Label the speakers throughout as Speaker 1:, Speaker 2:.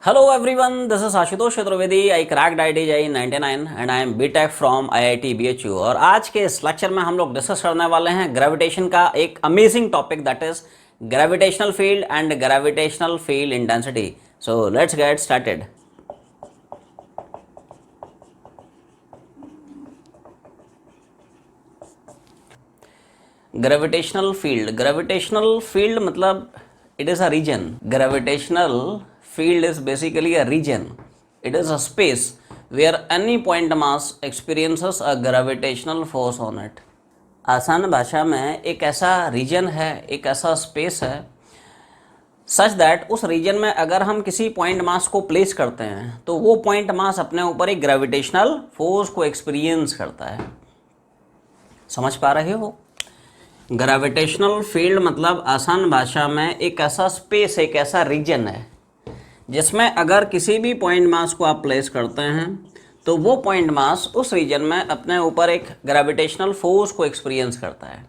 Speaker 1: Hello everyone, this is Ashutosh Chaturvedi. I cracked IIT 99 and I am BTech from IIT BHU। और आज के इस lecture में हम लोग डिस्कस करने वाले हैं ग्रेविटेशन का एक amazing topic that is gravitational field and gravitational field intensity. So let's get started. Gravitational field मतलब it is a region. Gravitational field is basically a region. It is a space where any point mass experiences a gravitational force on it. आसान भाषा में एक ऐसा reason है, एक ऐसा space है सच दैट उस रीजन में अगर हम किसी पॉइंट मास को प्लेस करते हैं तो वो पॉइंट मास अपने ऊपर एक ग्रेविटेशनल फोर्स को एक्सपीरियंस करता है। समझ पा रहे हो? ग्रेविटेशनल फील्ड मतलब आसान भाषा में एक ऐसा स्पेस, एक ऐसा रीजन है जिसमें अगर किसी भी पॉइंट मास को आप प्लेस करते हैं तो वो पॉइंट मास उस रीजन में अपने ऊपर एक ग्रेविटेशनल फोर्स को एक्सपीरियंस करता है।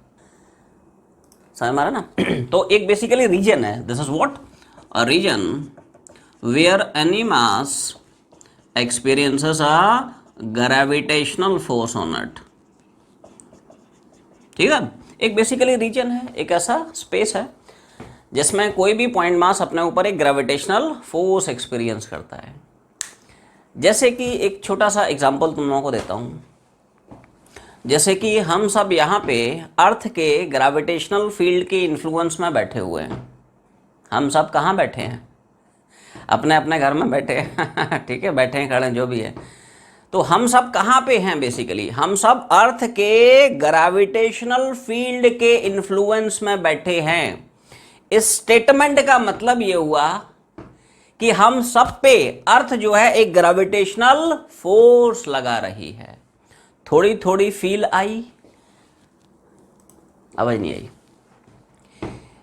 Speaker 1: समझ मारा ना? तो एक बेसिकली रीजन है, this is what a region where any mass experiences a gravitational force on it. ठीक है, एक बेसिकली रीजन है, एक ऐसा स्पेस है जिसमें कोई भी पॉइंट मास अपने ऊपर एक ग्रेविटेशनल फोर्स एक्सपीरियंस करता है। जैसे कि एक छोटा सा एग्जांपल तुम लोगों को देता हूँ। जैसे कि हम सब यहाँ पे अर्थ के ग्रेविटेशनल फील्ड के इन्फ्लुएंस में बैठे हुए हैं। हम सब कहाँ बैठे हैं? अपने अपने घर में बैठे हैं। ठीक है, बैठे हैं, खड़े हैं, जो भी है। तो हम सब कहाँ पे हैं? बेसिकली हम सब अर्थ के ग्रेविटेशनल फील्ड के इन्फ्लुएंस में बैठे हैं। इस स्टेटमेंट का मतलब ये हुआ कि हम सब पे अर्थ जो है एक ग्रेविटेशनल फोर्स लगा रही है। थोड़ी थोड़ी फील आई? आवाज नहीं आई?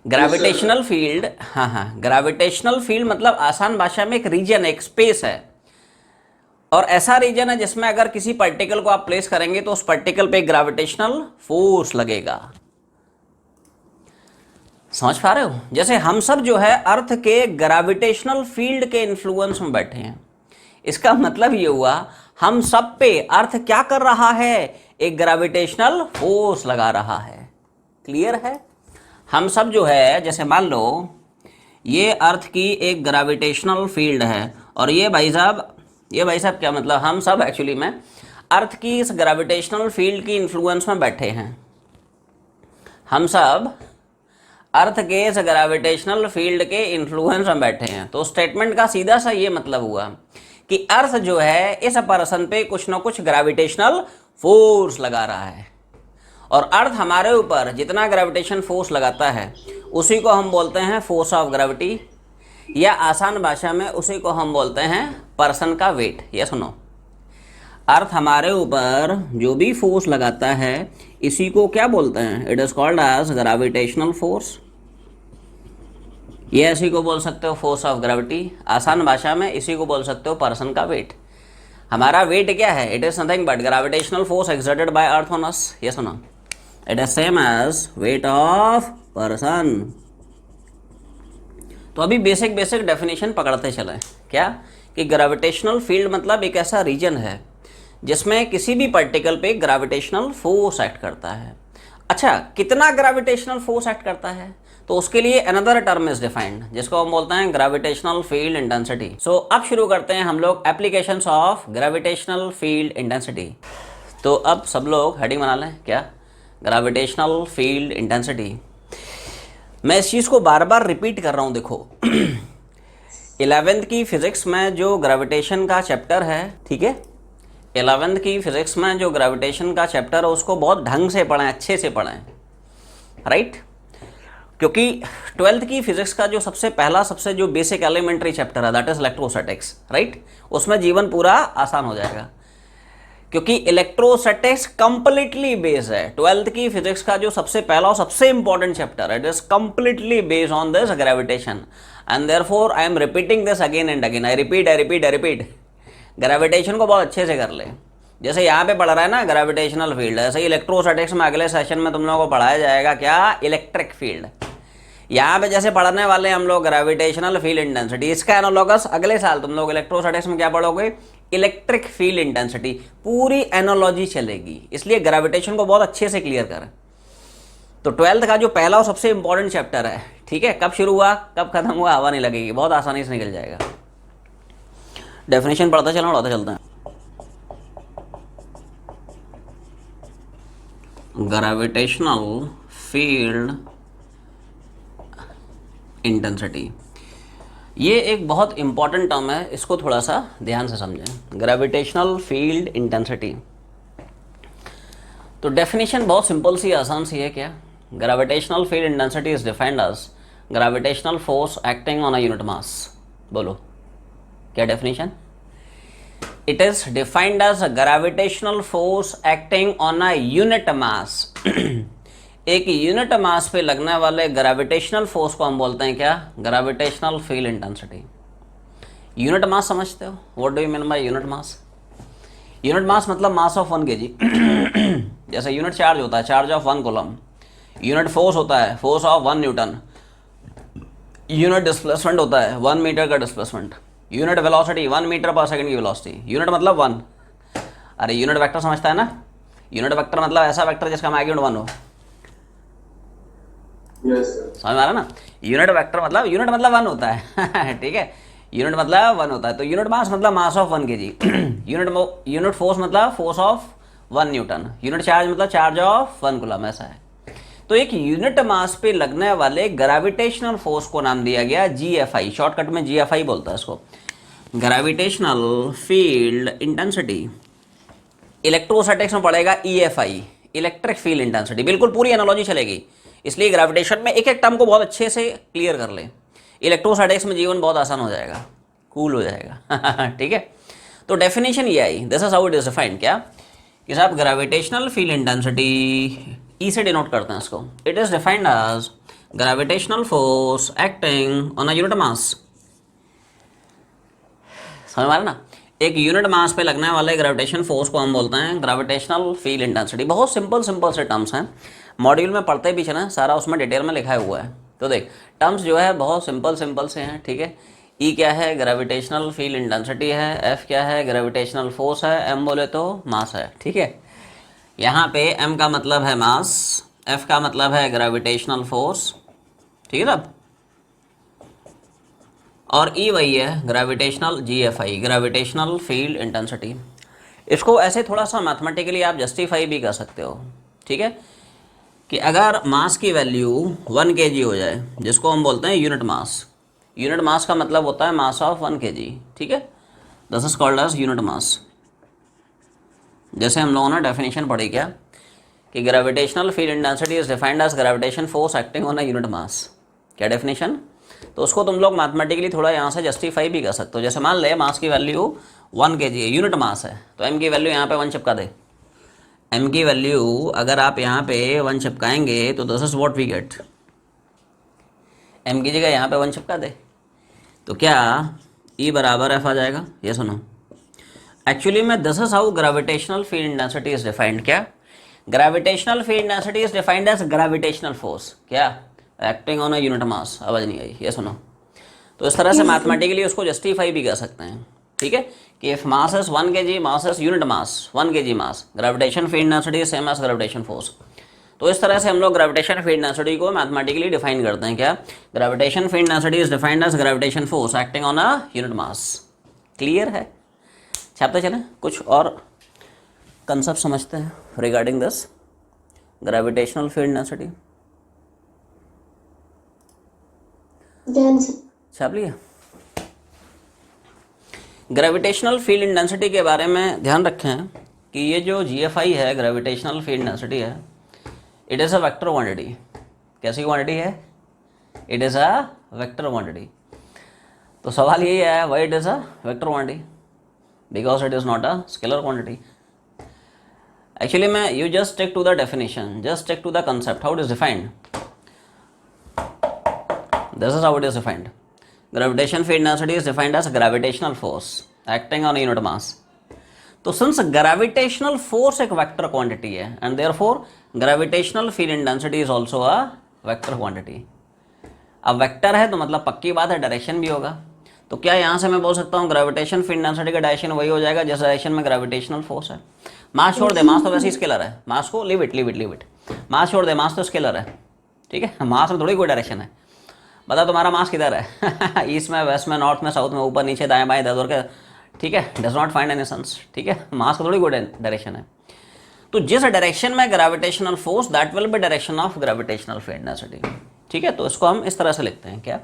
Speaker 1: ग्रेविटेशनल फील्ड, हाँ, ग्रेविटेशनल फील्ड मतलब आसान भाषा में एक रीजन, एक स्पेस है। और ऐसा रीजन है जिसमें अगर किसी पार्टिकल को आप प्लेस करेंगे तो उस पार्टिकल पे ग्रेविटेशनल फोर्स लगेगा। समझ पा रहे हो? जैसे हम सब जो है अर्थ के ग्रेविटेशनल फील्ड के इन्फ्लुएंस में बैठे हैं। इसका मतलब ये हुआ हम सब पे अर्थ क्या कर रहा है? एक ग्रेविटेशनल फोर्स लगा रहा है। क्लियर है? हम सब जो है, जैसे मान लो ये अर्थ की एक ग्रेविटेशनल फील्ड है और ये भाई साहब क्या मतलब, हम सब एक्चुअली में अर्थ की इस ग्रेविटेशनल फील्ड की इन्फ्लुएंस में बैठे हैं। हम सब अर्थ के इस ग्रेविटेशनल फील्ड के इन्फ्लुएंस में बैठे हैं। तो स्टेटमेंट का सीधा सा ये मतलब हुआ कि अर्थ जो है इस पर्सन पे कुछ ना कुछ ग्रेविटेशनल फोर्स लगा रहा है और अर्थ हमारे ऊपर जितना ग्रेविटेशन फोर्स लगाता है उसी को हम बोलते हैं फोर्स ऑफ ग्रेविटी, या आसान भाषा में उसी को हम बोलते हैं पर्सन का वेट। ये सुनो, अर्थ हमारे ऊपर जो भी फोर्स लगाता है इसी को क्या बोलते हैं? It is called as gravitational force. ये इसी को बोल सकते हो फोर्स ऑफ ग्रेविटी। आसान भाषा में इसी को बोल सकते हो पर्सन का वेट। हमारा वेट क्या है? It is nothing but gravitational force exerted by earth on us. ये सुनो, it is same as weight of person. तो अभी बेसिक डेफिनेशन पकड़ते चले। क्या? कि ग्रेविटेशनल फील्ड मतलब एक ऐसा रीजन है जिसमें किसी भी पार्टिकल पे ग्रेविटेशनल फोर्स एक्ट करता है। अच्छा, कितना ग्रेविटेशनल फोर्स एक्ट करता है? तो उसके लिए अनदर टर्म इज डिफाइंड जिसको हम बोलते हैं ग्रेविटेशनल फील्ड इंटेंसिटी। सो अब शुरू करते हैं हम लोग applications of gravitational field intensity. तो अब सब लोग हेडिंग बना लें। क्या? Gravitational field intensity. मैं इस चीज़ को बार बार रिपीट कर रहा हूँ। देखो 11th की फिजिक्स में जो ग्रेविटेशन का चैप्टर है, ठीक है, 11th की फिजिक्स में जो ग्रेविटेशन का चैप्टर है उसको बहुत ढंग से पढ़ें, अच्छे से पढ़ें, राइट? क्योंकि 12th की फिजिक्स का जो सबसे जो बेसिक एलिमेंट्री चैप्टर है दैट इज इलेक्ट्रोस्टैटिक्स, राइट? उसमें जीवन पूरा आसान हो जाएगा क्योंकि इलेक्ट्रोस्टैटिक्स कंप्लीटली बेस्ड है। 12th की फिजिक्स का जो सबसे पहला और सबसे इंपॉर्टेंट चैप्टर है, it is completely based on this gravitation and therefore I am repeating this again and again. I repeat. Gravitation को बहुत अच्छे से कर ले। जैसे यहाँ पे पढ़ रहा है ना ग्रेविटेशनल फील्ड, ऐसे ही इलेक्ट्रोस्टैटिक्स में अगले सेशन में तुम लोगों को पढ़ाया जाएगा क्या? Electric field. यहाँ पे जैसे पढ़ने वाले हैं हम लोग ग्रेविटेशनल फील्ड इंटेंसिटी, इसका एनालॉगस अगले साल तुम लोग इलेक्ट्रोस्टैटिक्स में क्या पढ़ोगे, इलेक्ट्रिक फील्ड इंटेंसिटी, पूरी एनालॉजी चलेगी, इसलिए ग्रेविटेशन को बहुत अच्छे से क्लियर करें। तो 12th का जो पहला और सबसे इंपॉर्टेंट चैप्टर है, ठीक है, कब शुरू हुआ कब खत्म हुआ हवा नहीं लगेगी, बहुत आसानी से निकल जाएगा। डेफिनेशन पढ़ते चलना, उड़ाते चलते हैं। ग्रेविटेशनल फील्ड इंटेंसिटी, ये एक बहुत इंपॉर्टेंट टर्म है, इसको थोड़ा सा ध्यान से समझें। ग्रेविटेशनल फील्ड इंटेंसिटी, तो डेफिनेशन बहुत सिंपल सी आसान सी है। क्या, gravitational field intensity is defined as gravitational force acting on a unit mass. बोलो क्या definition, it is defined as gravitational force acting on a unit mass. एक यूनिट मास पे लगने वाले ग्रेविटेशनल फोर्स को हम बोलते हैं क्या, gravitational field intensity. Unit mass समझते हो, what do you mean by unit mass? Unit mass मतलब मास ऑफ 1 kg। जैसे यूनिट चार्ज होता है, charge of 1 coulomb. Unit force होता है, force of 1 newton. Unit displacement होता है 1 मीटर का डिस्प्लेसमेंट। यूनिट वेलोसिटी 1 मीटर पर सेकंड की वेलोसिटी। यूनिट मतलब 1। अरे यूनिट वेक्टर समझता है ना, यूनिट वेक्टर मतलब ऐसा वेक्टर जिसका मैग्नीट्यूड 1 हो। समझ में आ रहा ना, यूनिट वेक्टर मतलब यूनिट मतलब 1 होता है। ठीक है, यूनिट मतलब 1 होता है। तो यूनिट मास मतलब mass of 1 kg। Unit force मतलब force of 1 newton. Unit charge मतलब चार्ज ऑफ 1 कूलम, ऐसा है। तो एक यूनिट मास पे लगने वाले ग्रेविटेशनल फोर्स को नाम दिया गया GFI, शॉर्टकट में GFI बोलता है इसको, ग्रेविटेशनल फील्ड इंटेंसिटी। इलेक्ट्रोस्टैटिक्स में पड़ेगा EFI, इलेक्ट्रिक फील्ड इंटेंसिटी। बिल्कुल पूरी एनालॉजी चलेगी, इसलिए ग्रेविटेशन में एक एक टर्म को बहुत अच्छे से क्लियर कर ले। इलेक्ट्रोस्टैटिक्स में जीवन बहुत आसान हो जाएगा, कूल हो जाएगा। ठीक है, तो डेफिनेशन ये आई, this is how it is defined. क्या कि साहब ग्रेविटेशनल फील्ड इंटेंसिटी, ई से डिनोट करते हैं इसको, it is defined as gravitational force acting on a unit mass. समझ में आ रहा ना, एक यूनिट मास पे लगने वाले ग्रेविटेशन फोर्स को हम बोलते हैं ग्रेविटेशनल फील्ड इंटेंसिटी। बहुत सिंपल सिंपल से टर्म्स हैं, मॉड्यूल में पढ़ते भी चलें, सारा उसमें डिटेल में लिखा हुआ है। तो देख टर्म्स जो है बहुत सिंपल सिंपल से हैं। ठीक है, ई क्या है, ग्रेविटेशनल फील्ड इंटेंसिटी है। एफ क्या है, ग्रेविटेशनल फोर्स है। एम बोले तो मास है। ठीक है, यहाँ पे एम का मतलब है मास, एफ का मतलब है ग्रेविटेशनल फोर्स। ठीक है साहब, और ई वही है gravitational GFI, gravitational field intensity. इसको ऐसे थोड़ा सा मैथमेटिकली आप जस्टिफाई भी कर सकते हो। ठीक है, कि अगर मास की वैल्यू 1 kg हो जाए, जिसको हम बोलते हैं यूनिट मास। यूनिट मास का मतलब होता है मास ऑफ 1 kg। ठीक है, this is called as unit mass. जैसे हम लोगों ने डेफिनेशन पढ़ी क्या, कि gravitational field intensity is defined as gravitation force acting on a unit mass. क्या डेफिनेशन, तो उसको तुम लोग मैथमेटिकली थोड़ा यहाँ से जस्टिफाई भी कर सकते हो। जैसे मान ले मास की वैल्यू 1 kg है, यूनिट मास है, तो एम की वैल्यू यहाँ पे 1 चिपका दे। एम की वैल्यू अगर आप यहाँ पे 1 चिपकाएंगे तो this is what we get. M की जगह यहाँ पे 1 चिपका दे तो क्या ई बराबर एफ आ जाएगा। ये सुनो, एक्चुअली में this is how gravitational field intensity is defined. क्या, gravitational field intensity is defined as gravitational force, क्या, acting on a unit mass. आवाज नहीं आई, ये सुनो। तो इस तरह से मैथमेटिकली उसको जस्टिफाई भी कर सकते हैं। ठीक है, कि if mass is 1 kg, mass is unit mass 1 kg mass, gravitation field intensity same as gravitation force. तो इस तरह से हम लोग ग्रेविटेशन फील्ड इंटेंसिटी को मैथमेटिकली डिफाइन करते हैं। क्या, gravitation field intensity is defined as gravitation force acting on a unit mass. Clear है, छापते चलें, कुछ और कंसेप्ट समझते हैं regarding this gravitational field intensity. छाप लिया। ग्रेविटेशनल फील्ड इंटेंसिटी के बारे में ध्यान रखें कि ये जो GFI है, ग्रेविटेशनल फील्ड इंटेंसिटी है, it is a vector quantity. कैसी क्वांटिटी है, it is a vector quantity. तो सवाल यही है, why it is a vector quantity, because it is not a scalar quantity. Actually मैं you just take to the definition, just take to the concept, how it is defined. This is how it is defined. Gravitation field intensity is defined as gravitational force acting on a unit mass. तो since gravitational force एक vector quantity है and therefore gravitational field intensity is also a vector quantity. अब vector है तो मतलब पक्की बात है डायरेक्शन भी होगा। तो क्या यहाँ से मैं बोल सकता हूँ ग्रेविटेशन फील्ड डेंसिटी का डायरेक्शन वही हो जाएगा जिस डायरेक्शन में ग्रेविटेशनल फोर्स है। मास छोड़ दे, मास तो वैसे ही स्केलर है, मास को लीव इट। मास छोड़ दे, मास तो स्केलर है, ठीक है, मास में थोड़ी कोई डायरेक्शन है। बता तुम्हारा मास किधर है ईस्ट में, वेस्ट में, नॉर्थ में, साउथ में, ऊपर नीचे, दाएं बाएं, इधर उधर के, ठीक है, does not find any sense, ठीक है, मास का थोड़ी कोई डायरेक्शन है। तो जिस डायरेक्शन में gravitational force that will be direction of gravitational field density, ठीक है। तो इसको हम इस तरह से लिखते हैं, क्या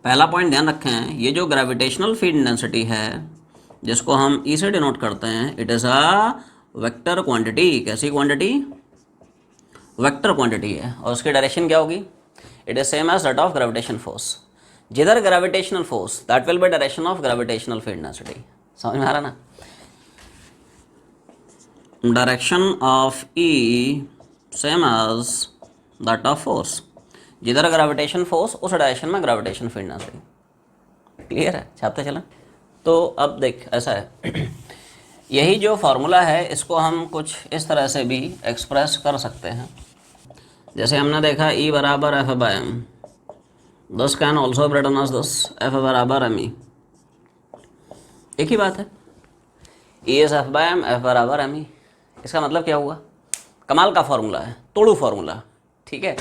Speaker 1: पहला पॉइंट ध्यान रखें, ये जो ग्रेविटेशनल फील्ड डेंसिटी है जिसको हम ई से डिनोट करते हैं, it is a vector quantity. कैसी क्वांटिटी? वेक्टर क्वांटिटी है। और उसकी डायरेक्शन क्या होगी? It is same as that of gravitation force. जिधर gravitational force that will be direction of gravitational field density. समझ में आ रहा ना? Direction of E same as that of force. जिधर ग्रेविटेशन फोर्स उस डायरेक्शन में ग्रेविटेशन फील्ड डेंसिटी। क्लियर है? छापते चलें। तो अब देख ऐसा है यही जो फार्मूला है इसको हम कुछ इस तरह से भी एक्सप्रेस कर सकते हैं। जैसे हमने देखा E बराबर F by M, this can also be written as this F बराबर एम ई। एक ही बात है, E is F by M, F बराबर एम ई। इसका मतलब क्या हुआ? कमाल का फार्मूला है, तोड़ू फार्मूला, ठीक है।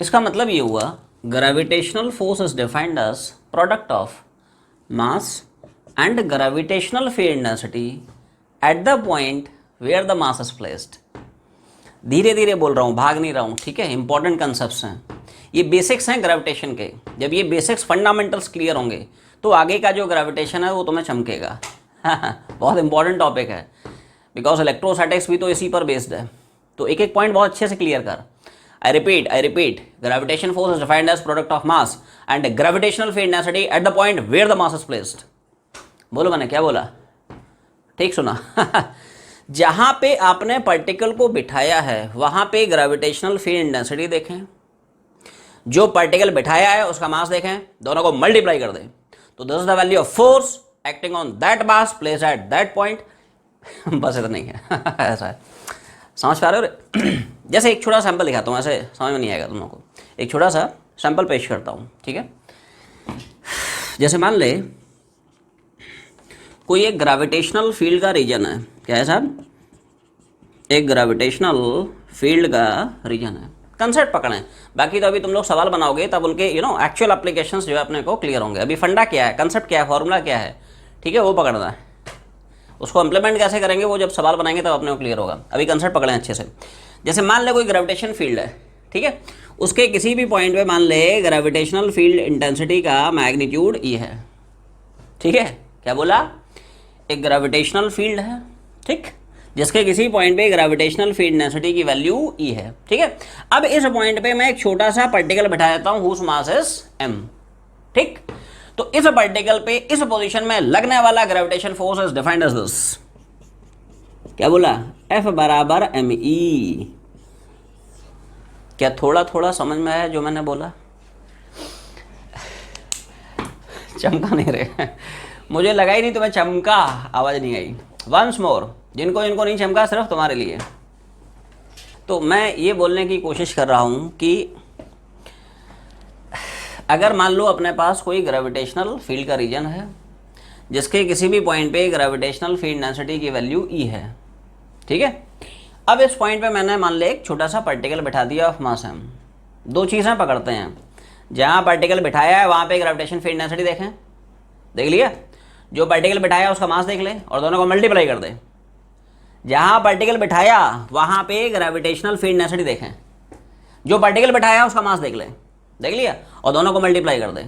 Speaker 1: इसका मतलब ये हुआ gravitational force is defined as product of mass and gravitational field density at the point where the mass is placed। धीरे धीरे बोल रहा हूँ, भाग नहीं रहा हूँ, ठीक है। इंपॉर्टेंट कंसेप्ट्स हैं, ये बेसिक्स हैं ग्रेविटेशन के। जब ये बेसिक्स फंडामेंटल्स क्लियर होंगे तो आगे का जो ग्रेविटेशन है वो तुम्हें चमकेगा बहुत इंपॉर्टेंट टॉपिक है, बिकॉज इलेक्ट्रोस्टैटिक्स भी तो इसी पर बेस्ड है। तो एक एक पॉइंट बहुत अच्छे से क्लियर कर। I repeat, gravitation force is defined as product of mass and gravitational field density at the point where the mass is placed. बोलो, मैंने क्या बोला? ठीक सुना जहां पे आपने पार्टिकल को बिठाया है वहां पे ग्रेविटेशनल फील्ड डेंसिटी देखें, जो पार्टिकल बिठाया है उसका मास देखें, दोनों को मल्टीप्लाई कर दें, तो this is the value of force acting on that mass placed at that point. बस इतना ही है ऐसा है। समझ पा रहे हो? जैसे एक छोटा सैंपल दिखाता हूँ, ऐसे समझ में नहीं आएगा तुम लोगों को। एक छोटा सा सैंपल पेश करता हूँ, ठीक है। जैसे मान ले कोई एक ग्रेविटेशनल फील्ड का रीजन है। क्या है साहब? एक ग्रेविटेशनल फील्ड का रीजन है। कंसेप्ट पकड़ें, बाकी तो अभी तुम लोग सवाल बनाओगे तब उनके एक्चुअल एप्लीकेशंस जो है अपने को क्लियर होंगे। अभी फंडा क्या है, कंसेप्ट क्या है, फॉर्मूला क्या है, ठीक है, वो पकड़ना है। उसको इम्प्लीमेंट कैसे करेंगे वो जब सवाल बनाएंगे तब अपने को क्लियर होगा। अभी कंसेप्ट पकड़ें अच्छे से। जैसे मान ले कोई ग्रेविटेशन फील्ड है, ठीक है, उसके किसी भी पॉइंट पे मान ले ग्रेविटेशनल फील्ड इंटेंसिटी का मैग्नीट्यूड ई है, ठीक है। क्या बोला? एक ग्रेविटेशनल फील्ड है, ठीक, जिसके किसी पॉइंट पे ग्रेविटेशनल फील्ड डेंसिटी की वैल्यू ई है, ठीक है। अब इस पॉइंट पे मैं एक छोटा सा पार्टिकल बैठा देता हूं हुज मास इज m, ठीक। तो इस पार्टिकल पे इस पोजीशन में लगने वाला gravitation force is defined as this. क्या बोला? F बराबर m e। क्या थोड़ा थोड़ा समझ में आया जो मैंने बोला? चमका नहीं रहे मुझे लगा ही नहीं तुम्हें चमका, आवाज नहीं आई। वंस मोर, जिनको नहीं चमका सिर्फ तुम्हारे लिए। तो मैं ये बोलने की कोशिश कर रहा हूं कि अगर मान लो अपने पास कोई ग्रेविटेशनल फील्ड का रीजन है जिसके किसी भी पॉइंट पे ग्रेविटेशनल फील्ड डेंसिटी की वैल्यू ई है, ठीक है। अब इस पॉइंट पे मैंने मान ले एक छोटा सा पार्टिकल बैठा दिया ऑफ मास m। दो चीज़ें पकड़ते हैं, जहाँ पार्टिकल बिठाया है वहाँ पे ग्रेविटेशन फील्ड डेंसिटी देखें, देख लिया। जो पार्टिकल बिठाया उसका मास देख ले और दोनों को मल्टीप्लाई कर दे। जहाँ पार्टिकल बिठाया वहाँ पे ग्रेविटेशनल फील्ड डेंसिटी देखें, जो पार्टिकल बिठाया उसका मास देख ले, देख लिया, और दोनों को मल्टीप्लाई कर दे।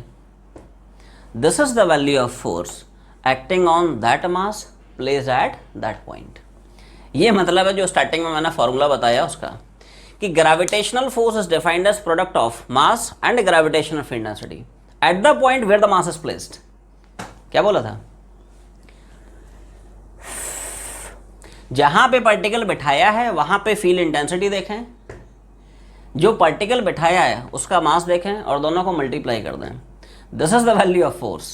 Speaker 1: This is the value of force acting on that mass placed at that point. ये मतलब है जो स्टार्टिंग में मैंने फॉर्मूला बताया उसका, कि gravitational force is defined as product of mass and gravitational field density at the point where the mass is placed. क्या बोला था? जहां पे पार्टिकल बिठाया है वहां पे फील्ड इंटेंसिटी देखें, जो पार्टिकल बिठाया है उसका मास देखें और दोनों को मल्टीप्लाई कर दें। This is the value of force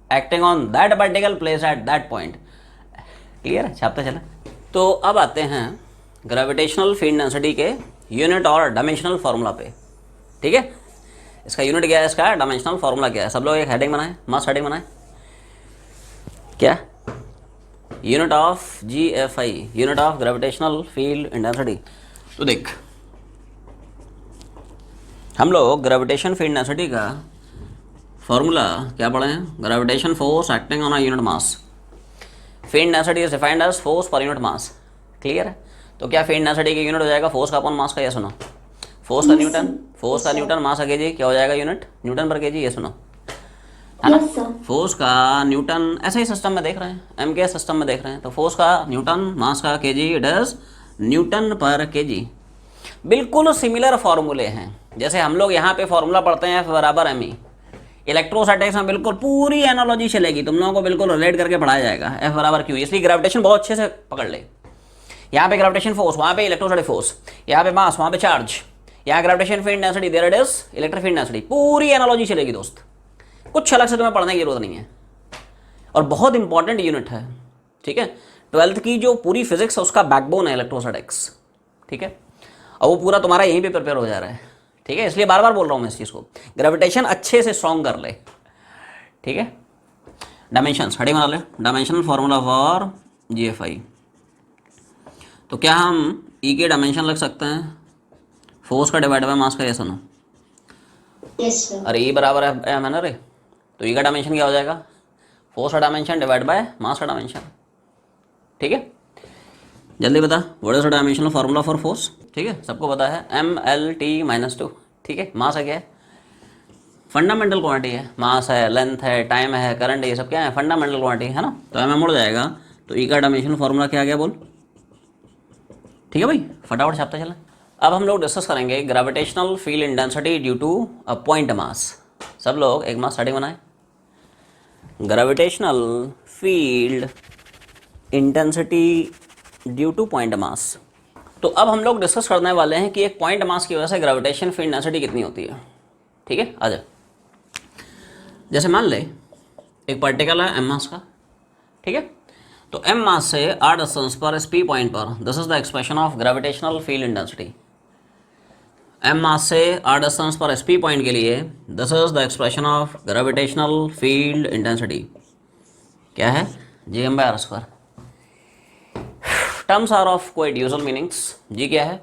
Speaker 1: acting on that particle placed at that point. Clear है? छापते चले। तो अब आते हैं ग्रेविटेशनल फील्ड डेंसिटी के यूनिट और डायमेंशनल फार्मूला पे। ठीक है, इसका यूनिट क्या है, इसका डायमेंशनल फॉर्मूला क्या है, सब लोग एक हेडिंग बनाए, मास हेडिंग बनाए, क्या unit of GFI, unit of gravitational field intensity. तो देख हम लोग ग्रेविटेशन फील्ड इंटेंसिटी का फॉर्मूला क्या पढ़े हैं, gravitation force acting on a unit mass, field intensity is defined as force per unit mass. Clear है, तो क्या फील्ड इंटेंसिटी का यूनिट हो जाएगा फोर्स का अपॉन मास का, ये सुनो, फोर्स का न्यूटन, फोर्स का न्यूटन, मास का केजी, क्या हो जाएगा यूनिट न्यूटन पर केजी, ये सुनो, है ना, फोर्स का न्यूटन, ऐसे ही सिस्टम में देख रहे हैं, एम के सिस्टम में देख रहे हैं, तो फोर्स का न्यूटन, मास का KG, it is Newton per KG. बिल्कुल सिमिलर फार्मूले हैं, जैसे हम लोग यहाँ पे फार्मूला पढ़ते हैं F बराबर ME, इलेक्ट्रोस्टैटिक्स में बिल्कुल पूरी एनालॉजी चलेगी, तुम लोगों को बिल्कुल रिलेट करके पढ़ाया जाएगा, F बराबर Q, इसलिए ग्रेविटेशन बहुत अच्छे से पकड़ ले। यहाँ पे ग्रेविटेशन फोर्स, वहाँ पे इलेक्ट्रोस्टैटिक फोर्स, यहाँ पे मास, वहाँ पे चार्ज, यहाँ gravitation field intensity, there it is electric field intensity, पूरी एनालॉजी चलेगी दोस्त, कुछ अलग से तुम्हें पढ़ने की जरूरत नहीं है, और बहुत इंपॉर्टेंट यूनिट है, ठीक है। 12th की जो पूरी फिजिक्स है उसका बैकबोन है इलेक्ट्रोस्टैटिक्स, ठीक है, और वो पूरा तुम्हारा यहीं पे प्रिपेयर हो जा रहा है, ठीक है, इसलिए बार बार बोल रहा हूँ मैं इस चीज़ को, ग्रेविटेशन अच्छे से स्ट्रॉन्ग कर ले, ठीक है। डायमेंशन हेडिंग बना ले, डायमेंशनल फार्मूला फॉर GFI, तो क्या हम E के डायमेंशन लिख सकते हैं फोर्स का डिवाइड बाय मास का, ये सुनो,
Speaker 2: यस सर,
Speaker 1: अरे E बराबर है ना रे, तो E का डायमेंशन क्या हो जाएगा, फोर्स का डायमेंशन डिवाइड बाय मास का डायमेंशन, ठीक है। जल्दी बता, what is the dimensional formula for force, ठीक है, सबको पता है MLT-2, ठीक है। मास है क्या है, फंडामेंटल क्वांटिटी है, मास है, लेंथ है, टाइम है, करंट है, ये सब क्या है, फंडामेंटल क्वांटिटी है ना, तो MM मुड़ जाएगा, तो E का डायमेंशनल फार्मूला क्या आ गया बोल, ठीक है भाई, फटाफट छापते चलें। अब हम लोग डिस्कस करेंगे gravitational field intensity due to a point mass, सब लोग एक मास हेडिंग बनाए, gravitational field intensity due to point mass. तो अब हम लोग डिस्कस करने वाले हैं कि एक पॉइंट मास की वजह से ग्रेविटेशन फील्ड इंटेंसिटी कितनी होती है, ठीक है। आ जा, जैसे मान ले एक पार्टिकल है m मास का, ठीक है, तो m मास से r डिस्टेंस पर इस p पॉइंट पर, this is the expression of gravitational field intensity, m mass से r डिस्टेंस पर इस p पॉइंट के लिए, this is the expression of gravitational field intensity, क्या है G/r²। Terms are of quite usual meanings, G क्या है,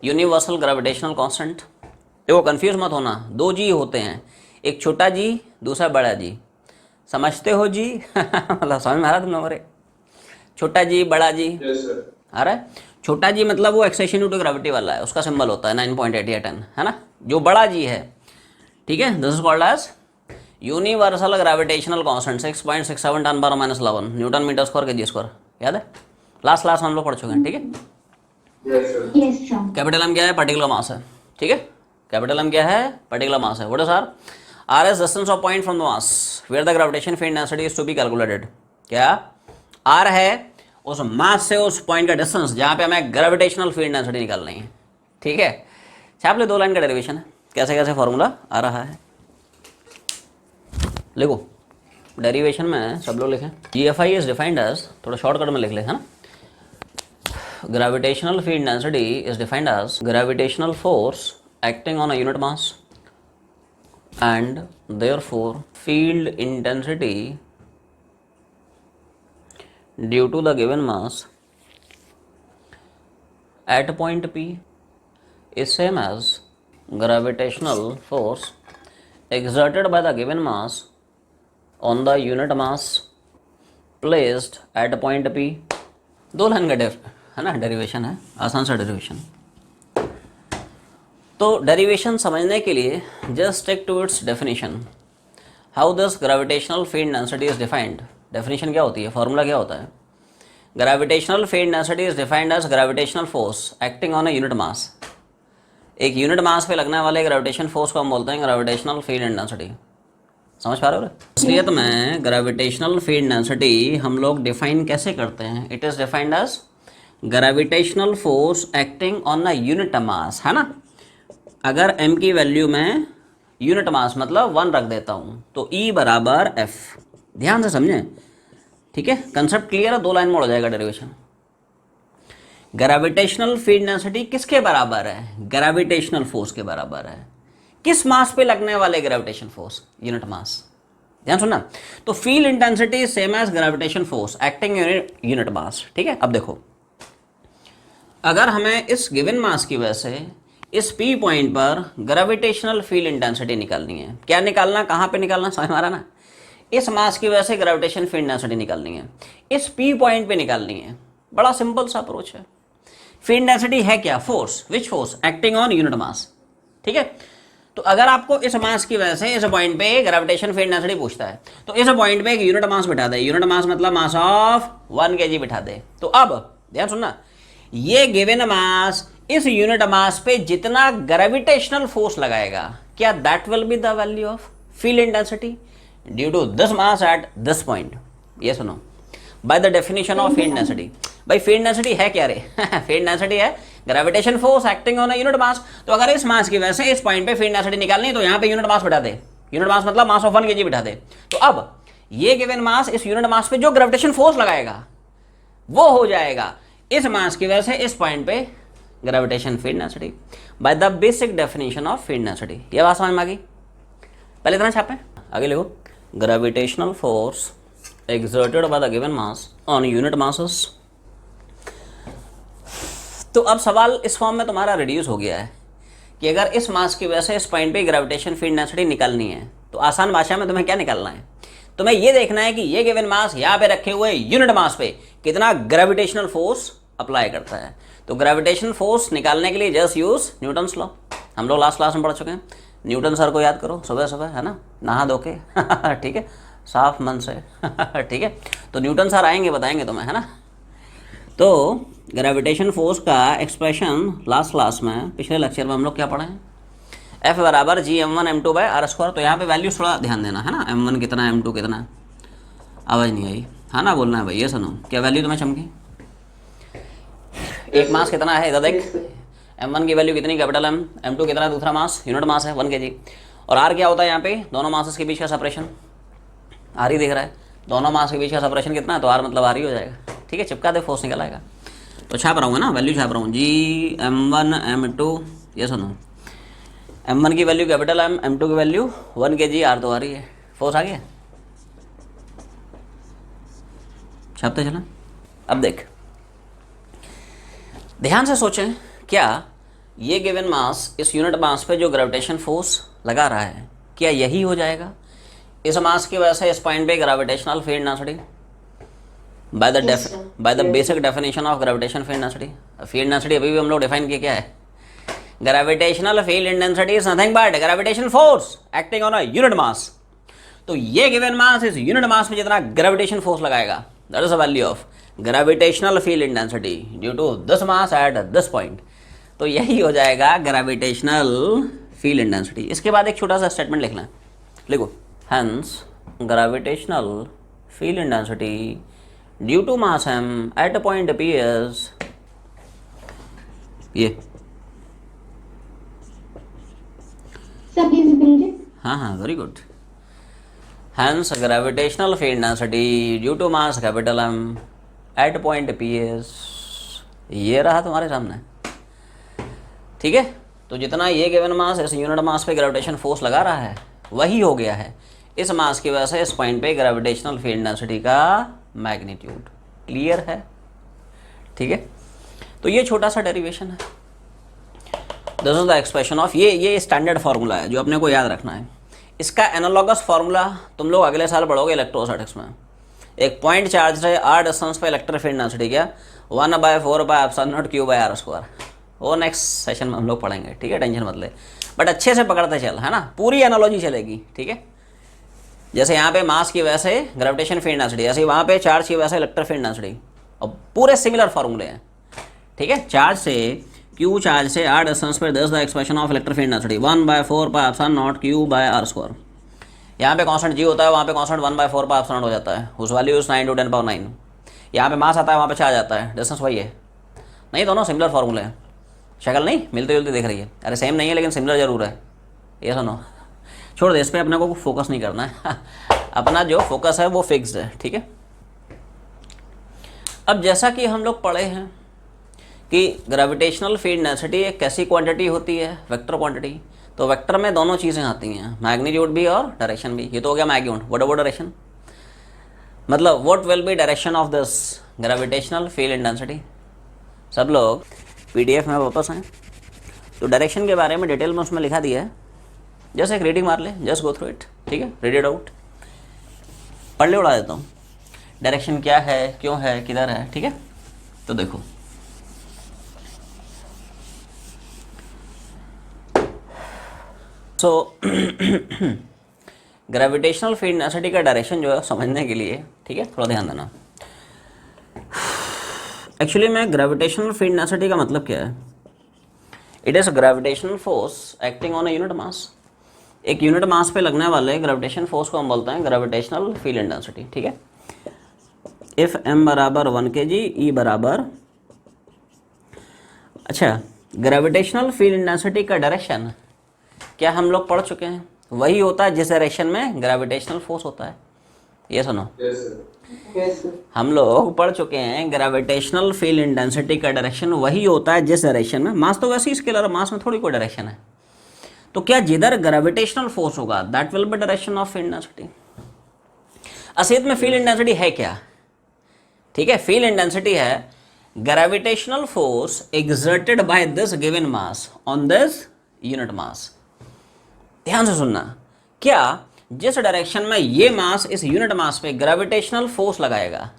Speaker 1: यूनिवर्सल ग्रेविटेशनल कांस्टेंट, देखो कंफ्यूज मत होना, दो G होते हैं, एक छोटा G दूसरा बड़ा G, समझते हो जी मतलब समझ में आ रहा तुम लोगों को, छोटा G बड़ा G, आ रहा है, छोटा G मतलब वो एक्सेशन ड्यू टू ग्रेविटी वाला है, उसका सिंबल होता है 9.8 या 10, है ना, जो बड़ा G है, ठीक है, this is called as universal gravitational constant, 6.67 10⁻11 newton metre square के G², याद है, लास्ट क्लास में हम लोग पढ़ चुके हैं, ठीक है।
Speaker 2: यस सर,
Speaker 1: कैपिटल M क्या है, पर्टिकुलर मास है, ठीक है, कैपिटल M क्या है, पर्टिकुलर मास है, what is R is distance of point from the mass where the gravitation field intensity is to be calculated, क्या R है उस मास से उस पॉइंट का डिस्टेंस जहाँ पे हमें ग्रेविटेशनल फील्ड इंटेंसिटी निकालनी है, ठीक है। छाप ले, 2 लाइन का डेरिवेशन है, कैसे कैसे फॉर्मूला आ रहा है, लिखो डेरिवेशन में सब लोग लिखें, GFI इज डिफाइंड एज, थोड़ा शॉर्टकट में लिख ले, है ना, gravitational field intensity is defined as gravitational force acting on a unit mass and therefore field intensity due to the given mass at point P is same as gravitational force exerted by the given mass on the unit mass placed at point P। 2 line का है ना, derivation है, आसान सा derivation. तो derivation समझने के लिए just take to its definition, how this gravitational field intensity is defined, definition क्या होती है, फॉर्मूला क्या होता है, gravitational field intensity is defined as gravitational force acting on a unit mass, एक यूनिट मास पे लगने वाले ग्रेविटेशन फोर्स को हम बोलते हैं ग्रेविटेशनल फील्ड इंटेंसिटी, समझ पा रहे हो। असलियत में ग्रेविटेशनल फील्ड इंटेंसिटी हम लोग डिफाइन कैसे करते हैं, it is defined as gravitational force acting on a unit mass, है ना, अगर m की वैल्यू में यूनिट मास मतलब 1 रख देता हूँ तो E बराबर F, ध्यान से समझें, ठीक है, कंसेप्ट क्लियर है, 2 लाइन में हो जाएगा डेरिवेशन। ग्रेविटेशनल फील्ड इंटेंसिटी किसके बराबर है, ग्रेविटेशनल फोर्स के बराबर है, किस मास पे लगने वाले ग्रेविटेशन फोर्स, यूनिट मास। ध्यान सुनना, तो field intensity same as gravitation force acting unit mass. ठीक है, अब देखो अगर हमें इस गिवन मास की वजह से इस पी पॉइंट पर ग्रेविटेशनल फील्ड इंटेंसिटी निकालनी है, क्या निकालना, कहाँ पे निकालना, समझ में आ रहा ना, इस मास की वजह से ग्रेविटेशन फील्ड इंटेंसिटी निकालनी है, इस पी पॉइंट पे निकालनी है। बड़ा सिंपल सा अप्रोच है। फील्ड इंटेंसिटी है क्या, force, which force, acting on unit mass. ठीक है, तो अगर आपको इस मास की वजह से इस पॉइंट पे ग्रेविटेशन फील्ड इंटेंसिटी पूछता है तो इस पॉइंट पे एक यूनिट मास बिठा दे, यूनिट मास मतलब मास ऑफ 1 kg बिठा दे। तो अब ध्यान सुनना, ये गिवन मास इस यूनिट मास पे जितना ग्रेविटेशनल फोर्स लगाएगा, क्या that will be the value of field intensity due to this mass at this point. ये सुनो, by the definition of field intensity. भाई फील्ड इंटेंसिटी है क्या रे फील्ड इंटेंसिटी है gravitation force acting on a unit mass. तो अगर इस मास की वजह से इस पॉइंट पे फील्ड इंटेंसिटी निकालनी है तो यहाँ पे यूनिट मास बिठा दे, यूनिट मास मतलब मास ऑफ 1 kg बिठा दे। तो अब ये गिवन मास इस यूनिट मास पे जो ग्रेविटेशन फोर्स लगाएगा वो हो जाएगा इस मास की वजह से इस पॉइंट पे gravitation field intensity by the basic definition of field intensity. ये बात समझ में आ गई, पहले इतना छापे, आगे लिखो, gravitational force exerted by the given mass on unit masses। तो अब सवाल इस फॉर्म में तुम्हारा रिड्यूस हो गया है कि अगर इस मास की वजह से इस पॉइंट पे ग्रेविटेशन फील्ड इंटेंसिटी निकालनी है तो आसान भाषा में तुम्हें क्या निकालना है, तुम्हें ये देखना है कि ये गिवन मास यहाँ पे रखे हुए यूनिट मास पे कितना ग्रेविटेशनल फोर्स अप्लाई करता है। तो ग्रेविटेशनल फोर्स निकालने के लिए जस्ट यूज न्यूटन्स लॉ, हम लोग लास्ट क्लास में पढ़ चुके हैं। न्यूटन सर को याद करो सुबह सुबह, है ना, नहा धो के ठीक है, साफ मन से ठीक है, तो न्यूटन सर आएंगे बताएंगे तुम्हें, है ना। तो ग्रेविटेशन फोर्स का एक्सप्रेशन लास्ट क्लास में, पिछले लेक्चर में हम लोग क्या पढ़े हैं, F बराबर G m1m2/r²। तो यहाँ पे वैल्यूज थोड़ा ध्यान देना, है ना, m1 कितना है, m2 कितना है, आवाज़ नहीं आई, हाँ ना, बोलना है भाई, ये सुनो, क्या वैल्यू तुम्हें चमकी, एक मास कितना है, इधर देख, m1 की वैल्यू कितनी, कैपिटल M, m2 कितना है, दूसरा मास, यूनिट मास है 1 kg, और r क्या होता है यहाँ पे, दोनों मासेस के बीच का सेपरेशन, आर ही दिख रहा है, दोनों मास के बीच का सेपरेशन कितना है, तो आर मतलब आर ही हो जाएगा। ठीक है, चिपका दे, फोर्स निकल आएगा। तो छाप रहा हूँ ना, वैल्यू छाप रहा हूँ, G m1 m2, ये सुनो, m1 की वैल्यू कैपिटल M, m2 की वैल्यू 1 kg, आर तो आ रही है, फोर्स आ गया, छापते चला। अब देख, ध्यान से सोचें, क्या ये गिवन मास इस यूनिट मास पे जो ग्रेविटेशन फोर्स लगा रहा है, क्या यही हो जाएगा इस मास की वजह से इस पॉइंट पे gravitational field intensity by the basic definition of gravitation field intensity. Field intensity अभी भी हम लोग डिफाइन किए क्या है, gravitational field intensity is nothing but gravitation force acting on a unit mass. तो ये गिवन मास इस यूनिट मास में जितना ग्रेविटेशन फोर्स लगाएगा, that is the value of gravitational field intensity due to this mass at this point. तो यही हो जाएगा ग्रेविटेशनल फील्ड इंटेंसिटी। इसके बाद एक छोटा सा स्टेटमेंट लिखना है, लिखो, hence gravitational field intensity due to mass m at a point p is ये, हाँ, very good. hence gravitational field intensity due to mass capital M at point p is, ये रहा तुम्हारे सामने। ठीक है, तो जितना ये गिवन मास इस यूनिट मास पे ग्रेविटेशन फोर्स लगा रहा है वही हो गया है इस मास की वजह से इस पॉइंट पे ग्रेविटेशनल फील्ड इंटेंसिटी का मैग्नीट्यूड। क्लियर है? ठीक है, तो ये छोटा सा डेरिवेशन है, this is the expression of, ये स्टैंडर्ड फार्मूला है जो अपने को याद रखना है। इसका एनालॉगस फार्मूला तुम लोग अगले साल पढ़ोगे इलेक्ट्रोस्टैटिक्स में। एक पॉइंट चार्ज से r डिस्टेंस पे इलेक्ट्रिक फील्ड इंटेंसिटी क्या, 1/4πε0q/r²। वो नेक्स्ट सेशन में हम लोग पढ़ेंगे, ठीक है, टेंशन मत ले, बट अच्छे से पकड़ते चल, है ना, पूरी एनालॉजी चलेगी। ठीक है, जैसे यहाँ पे मास की वजह से ग्रेविटेशन फील्ड इंटेंसिटी, ऐसे वहाँ पे चार्ज की वजह से इलेक्ट्रिक फील्ड इंटेंसिटी, और पूरे सिमिलर फार्मूले हैं। ठीक है, चार्ज से q चार्ज से r डिस्टेंस पर this the expression of electric field intensity 1/4πε0q/r²। यहाँ पे कांस्टेंट g होता है, वहाँ पे कांस्टेंट 1/4πε0 हो जाता है, उस वैल्यू 9 × 10⁹। यहाँ पे मास आता है, वहाँ पे चार्ज आता है, डिस्टेंस वही है। नहीं, दोनों सिमिलर फार्मूले हैं, शक्ल नहीं मिलती जुलती दिख रही है, अरे सेम नहीं है लेकिन सिमिलर जरूर है। ये सुनो, छोड़ दे, इस पर अपने को फोकस नहीं करना है अपना जो फोकस है वो फिक्स्ड है। ठीक है, अब जैसा कि हम लोग पढ़े हैं कि ग्रेविटेशनल फील्ड इंटेंसिटी एक कैसी क्वांटिटी होती है, वेक्टर क्वांटिटी, तो वेक्टर में दोनों चीज़ें आती हैं, मैग्नीट्यूड भी और डायरेक्शन भी। ये तो हो गया मैग्नीट्यूड। What about direction? मतलब what will be direction of this gravitational field intensity? सब लोग पीडीएफ में वापस आएँ। तो डायरेक्शन के बारे में डिटेल में उसमें लिखा दिया है, जैसे एक रीडिंग मार ले, जस्ट गो थ्रू इट, ठीक है, रीड इट आउट, पढ़ ले, उड़ा देता हूँ। डायरेक्शन क्या है, क्यों है, किधर है, ठीक है। तो देखो सो ग्रेविटेशनल फील्ड इंटेंसिटी का डायरेक्शन जो है समझने के लिए, ठीक है, थोड़ा ध्यान देना। एक्चुअली में ग्रेविटेशनल फील्ड इंटेंसिटी का मतलब क्या है? It is gravitational force acting on a unit mass. एक यूनिट मास पे लगने वाले ग्रेविटेशन फोर्स को हम बोलते हैं ग्रेविटेशनल फील्ड इंटेंसिटी, ठीक है। इफ m बराबर 1 kg, ई बराबर, अच्छा, ग्रेविटेशनल फील्ड इंटेंसिटी का डायरेक्शन क्या हम लोग पढ़ चुके हैं? वही होता है जिस डायरेक्शन में ग्रेविटेशनल फोर्स होता है। ये सुनो, हम लोग पढ़ चुके हैं ग्रेविटेशनल फील्ड इंटेंसिटी का डायरेक्शन वही होता है जिस डायरेक्शन में, मास तो वैसे ही स्केलर, मास में थोड़ी कोई डायरेक्शन है। तो क्या जिधर ग्रेविटेशनल फोर्स होगा that will be direction of field intensity. असलियत में फील्ड इंटेंसिटी है क्या? ठीक है, फील्ड इंटेंसिटी है gravitational force exerted by this given mass on this unit mass. ध्यान से सुनना, क्या जिस डायरेक्शन में ये मास इस यूनिट मास पे ग्रेविटेशनल फोर्स लगाएगा,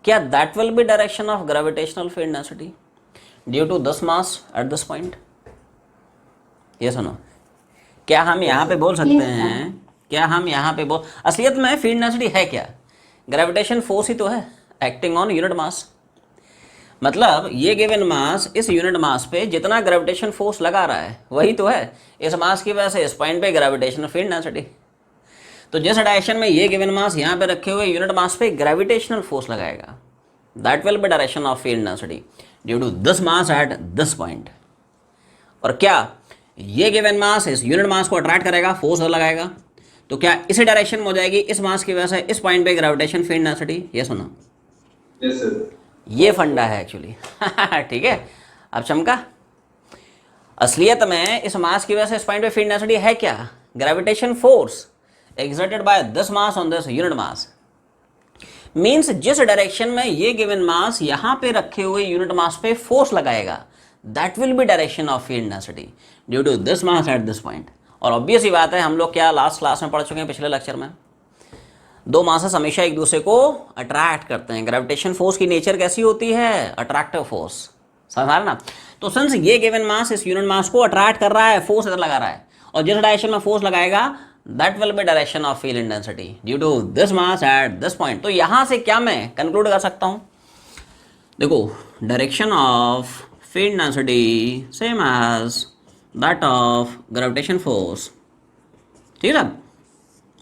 Speaker 1: क्या that will be direction of gravitational field intensity due to this mass at this point? ये सुनो, क्या हम यहाँ पे बोल सकते हैं, क्या हम यहाँ पे बोल, असलियत में फील्ड इंटेंसिटी है क्या? ग्रेविटेशन फोर्स ही तो है एक्टिंग ऑन यूनिट मास। मतलब ये गिवन मास इस यूनिट मास पे जितना ग्रेविटेशन फोर्स लगा रहा है वही तो है इस मास की वजह से इस पॉइंट पे ग्रेविटेशनल फील्ड इंटेंसिटी। तो जिस डायरेक्शन में ये गिवन मास यहाँ पे रखे हुए यूनिट मास पे ग्रेविटेशनल फोर्स लगाएगा that will be direction of field intensity due to this mass at this point. और क्या ये गिवन मास इस यूनिट मास को अट्रैक्ट करेगा, फोर्स लगाएगा, तो क्या इसी डायरेक्शन में हो जाएगी इस मास की वजह से इस पॉइंट पे ग्रेविटेशन फील्ड इंटेंसिटी? ये सुनो,
Speaker 3: यस सर,
Speaker 1: ये फंडा है एक्चुअली। ठीक है, अब चमका। असलियत में इस मास की वजह से इस पॉइंट पे फील्ड इंटेंसिटी है क्या? Gravitation force exerted by this mass on this unit mass. Means जिस डायरेक्शन में ये गिवन मास यहां पे रखे हुए यूनिट मास पे फोर्स लगाएगा that will be direction of field intensity due to this mass at this point. और ऑब्वियस ही बात है, हम लोग क्या लास्ट क्लास में पढ़ चुके हैं, पिछले लेक्चर में, दो मासेस हमेशा एक दूसरे को अट्रैक्ट करते हैं। ग्रेविटेशन फोर्स की नेचर कैसी होती है? अट्रैक्टिव फोर्स, समझ ना। तो सिंस ये गिवन मास इस यूनिट मास को अट्रैक्ट कर रहा है, फोर्स इधर लगा रहा है, और जिस डायरेक्शन में फोर्स लगाएगा that will be direction of field intensity due to this mass at this point. तो यहां से क्या मैं कंक्लूड कर सकता हूं? देखो, direction of field intensity same as that of gravitation force, ठीक है।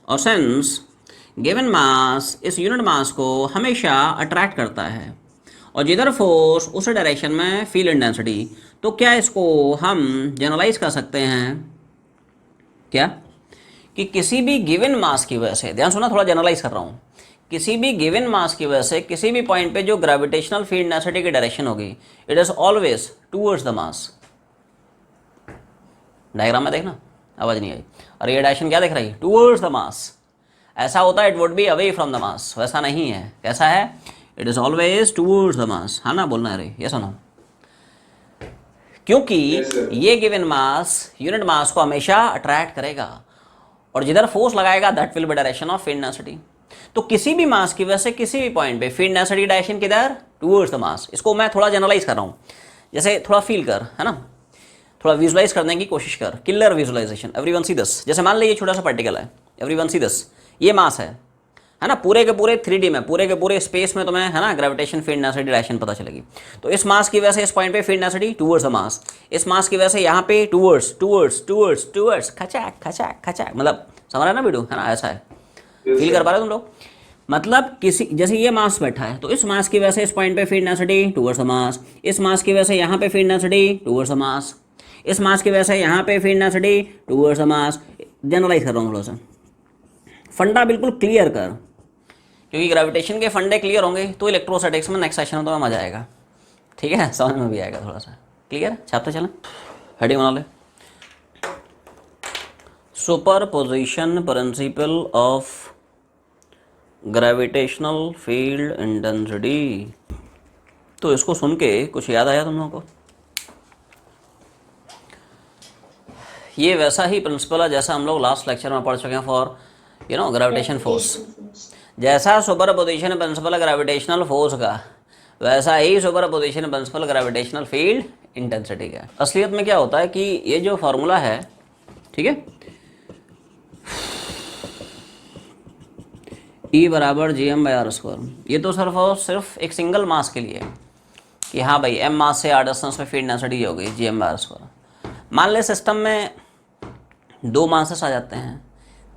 Speaker 1: और सिंस गिवन मास इस यूनिट मास को हमेशा अट्रैक्ट करता है और जिधर फोर्स उस डायरेक्शन में फील्ड इंटेंसिटी, तो क्या इसको हम जनरलाइज कर सकते हैं क्या कि किसी भी गिवन मास की वजह से, ध्यान सुना, थोड़ा जनरलाइज कर रहा हूँ, किसी भी गिवन मास की वजह से किसी भी पॉइंट पे जो ग्रेविटेशनल फील्ड इंटेंसिटी की डायरेक्शन होगी it is always towards the mass. Diagram में देखना, आवाज नहीं आई। और ये डायरेक्शन क्या दिख रही है? टूवर्ड्स द मास। ऐसा होता है it would be away from the मास, वैसा नहीं है। कैसा है? It is always towards the मास, हाँ ना, बोलना है रे, ये सुनो। क्योंकि ये गिवन मास यूनिट मास को हमेशा अट्रैक्ट करेगा और जिधर फोर्स लगाएगा that will be direction of field intensity. तो किसी भी मास की वजह से किसी भी पॉइंट पे फील्ड इंटेंसिटी डायरेक्शन किधर? टूवर्ड्स द मास। इसको मैं थोड़ा जनरलाइज कर रहा हूँ, जैसे थोड़ा फील कर, है ना, थोड़ा विजुलाइज करने की कोशिश कर, killer visualization. Everyone see this, जैसे मान लीजिए छोटा सा पार्टिकल है, एवरीवन सी दिस, ये मास है ना, पूरे के पूरे 3D में, पूरे के पूरे स्पेस में तुम्हें, है ना, ग्रेविटेशन फील्ड इंटेंसिटी डायरेक्शन पता चलेगी। तो इस मास की वजह से इस पॉइंट पे field intensity towards the mass, इस मास की वजह से यहाँ पे टूवर्ड्स टूवर्ड्स टूवर्ड्स टूवर्ड्स, खचाक खचाक खचाक, मतलब समझ रहे हैं ना वीडियो, है ना, ऐसा है। फील कर पा रहे हो तुम लोग? मतलब किसी, जैसे ये मास बैठा है तो इस मास की वजह से इस पॉइंट पे field intensity towards the mass, इस मास की वजह से यहाँ पे field intensity towards the mass, इस मास की वजह से यहाँ पे field intensity towards the mass. Generalize कर रहा हूँ थोड़ा सा, फंडा बिल्कुल क्लियर कर, क्योंकि ग्रेविटेशन के फंडे क्लियर होंगे तो इलेक्ट्रोस्टैटिक्स में नेक्स्ट सेशन में तो मजा आएगा, ठीक है, समझ में भी आएगा थोड़ा सा। क्लियर? छापते चलें, हेडिंग बना ले। Superposition principle of gravitational field intensity. तो इसको सुन के कुछ याद आया तुम लोगों को? ये वैसा ही प्रिंसिपल है जैसा हम लोग लास्ट लेक्चर में पढ़ चुके हैं फॉर ग्रेविटेशन फोर्स। जैसा सुपरपोजिशन प्रिंसिपल ग्रेविटेशनल फोर्स का, वैसा ही superposition principle gravitational field intensity का। असलियत में क्या होता है कि ये जो फॉर्मूला है, ठीक है, E बराबर gm/r², ये तो सिर्फ और सिर्फ एक सिंगल मास के लिए है कि हाँ भाई m मास से r डिस्टेंस में फील्ड डेंसिटी हो गई gm/r²। मान ले सिस्टम में 2 मासेस आ जाते हैं,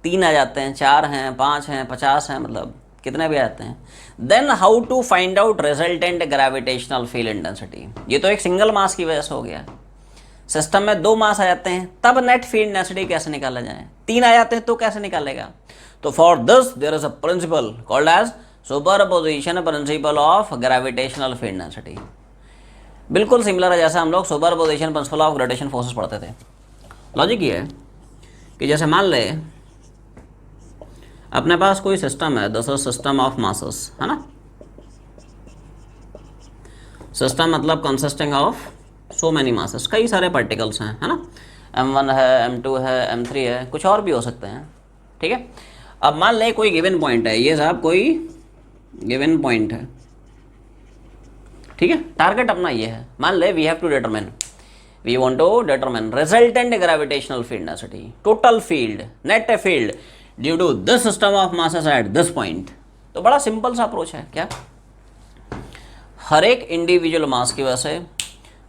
Speaker 1: 3 आ जाते हैं, 4 हैं, 5 हैं, 50 हैं, मतलब कितने भी आते हैं। Then how to find out resultant gravitational field intensity. ये तो एक सिंगल मास की वजह से हो गया। सिस्टम में 2 मास आ जाते हैं, तब नेट फील्ड डेंसिटी कैसे निकाला जाए? 3 आ जाते हैं तो कैसे निकालेगा? तो for this there is a principle called as superposition principle of gravitational field density. बिल्कुल सिमिलर है जैसा हम लोग superposition principle of gravitation forces पढ़ते थे। लॉजिक ये है कि जैसे मान ले अपने पास कोई सिस्टम है, this is system of masses, है ना। सिस्टम मतलब consisting of so many masses, कई सारे पार्टिकल्स हैं, है ना। m1 है, m2 है, m3 है, कुछ और भी हो सकते हैं, ठीक है। अब मान ले कोई गिवन पॉइंट है, ये साहब कोई गिवन पॉइंट है, ठीक है। टारगेट अपना ये है, मान ले we have to determine, we want to determine resultant gravitational field density, total field, net field due to this system of masses at this point. तो बड़ा सिंपल सा अप्रोच है, क्या? हर एक इंडिविजुअल मास की वजह से